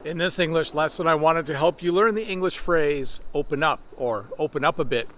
In this English lesson, I wanted to help you learn the English phrase open up, or open up a bit.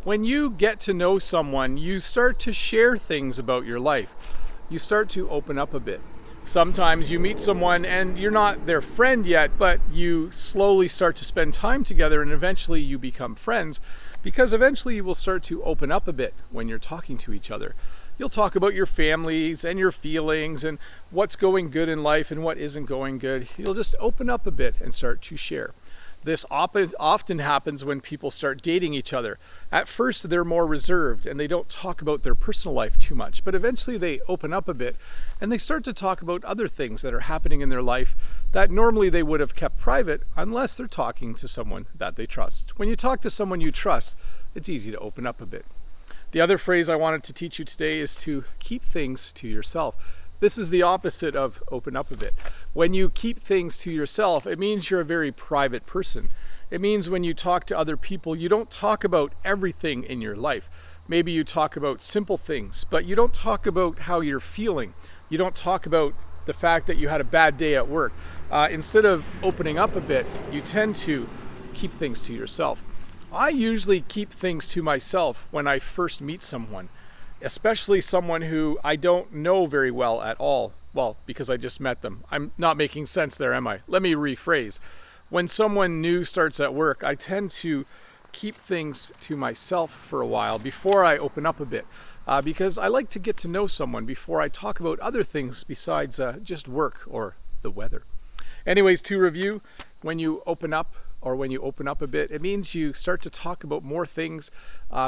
When you get to know someone, you start to share things about your life. You start to open up a bit. Sometimes you meet someone and you're not their friend yet, but you slowly start to spend time together and eventually you become friends, because eventually you will start to open up a bit when you're talking to each other. You'll talk about your families and your feelings and what's going good in life and what isn't going good. You'll just open up a bit and start to share. This often happens when people start dating each other. At first, they're more reserved and they don't talk about their personal life too much, but eventually they open up a bit and they start to talk about other things that are happening in their life that normally they would have kept private unless they're talking to someone that they trust. When you talk to someone you trust, it's easy to open up a bit. The other phrase I wanted to teach you today is to keep things to yourself. This is the opposite of open up a bit. When you keep things to yourself, it means you're a very private person. It means when you talk to other people, you don't talk about everything in your life. Maybe you talk about simple things, but you don't talk about how you're feeling. You don't talk about the fact that you had a bad day at work. Instead of opening up a bit, you tend to keep things to yourself. I usually keep things to myself when I first meet someone, especially someone who I don't know very well at all. Well, because I just met them. I'm not making sense there, am I? Let me rephrase. When someone new starts at work, I tend to keep things to myself for a while before I open up a bit, because I like to get to know someone before I talk about other things besides just work or the weather. Anyways, to review, when you open up a bit, it means you start to talk about more things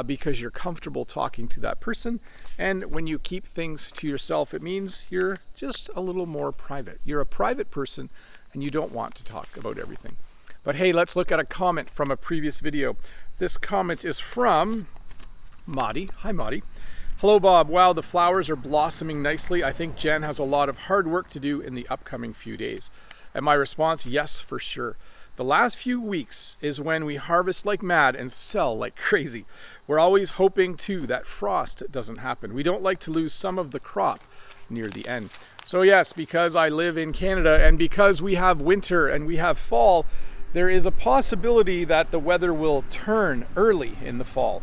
because you're comfortable talking to that person. And when you keep things to yourself, it means you're just a little more private. You're a private person and you don't want to talk about everything. But hey, let's look at a comment from a previous video. This comment is from Madi. Hi, Madi. Hello, Bob. Wow, the flowers are blossoming nicely. I think Jen has a lot of hard work to do in the upcoming few days. And my response, yes, for sure. The last few weeks is when we harvest like mad and sell like crazy. We're always hoping too that frost doesn't happen. We don't like to lose some of the crop near the end. So yes, because I live in Canada and because we have winter and we have fall, there is a possibility that the weather will turn early in the fall.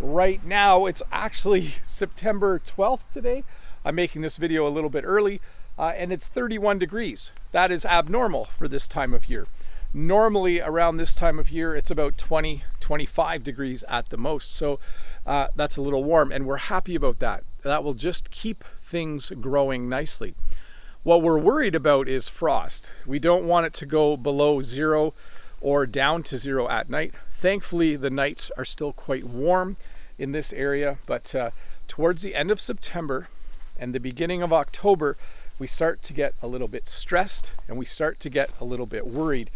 Right now, it's actually September 12th today. I'm making this video a little bit early and it's 31 degrees. That is abnormal for this time of year. Normally around this time of year, it's about 20-25 degrees at the most. So that's a little warm and we're happy about that. That will just keep things growing nicely. What we're worried about is frost. We don't want it to go below zero or down to zero at night. Thankfully, the nights are still quite warm in this area, but towards the end of September and the beginning of October, we start to get a little bit stressed and we start to get a little bit worried.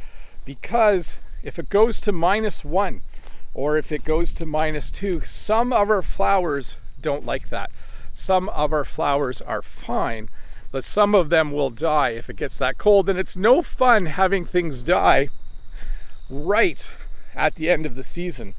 Because if it goes to -1 or if it goes to -2, some of our flowers don't like that. Some of our flowers are fine, but some of them will die if it gets that cold. And it's no fun having things die right at the end of the season.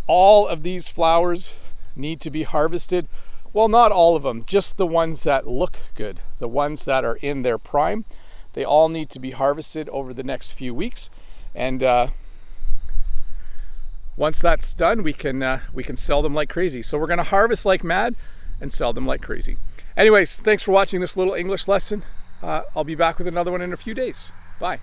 All of these flowers need to be harvested. Well, not all of them, just the ones that look good, the ones that are in their prime. They all need to be harvested over the next few weeks. And once that's done, we can sell them like crazy. So we're gonna harvest like mad and sell them like crazy. Anyways, thanks for watching this little English lesson. I'll be back with another one in a few days. Bye.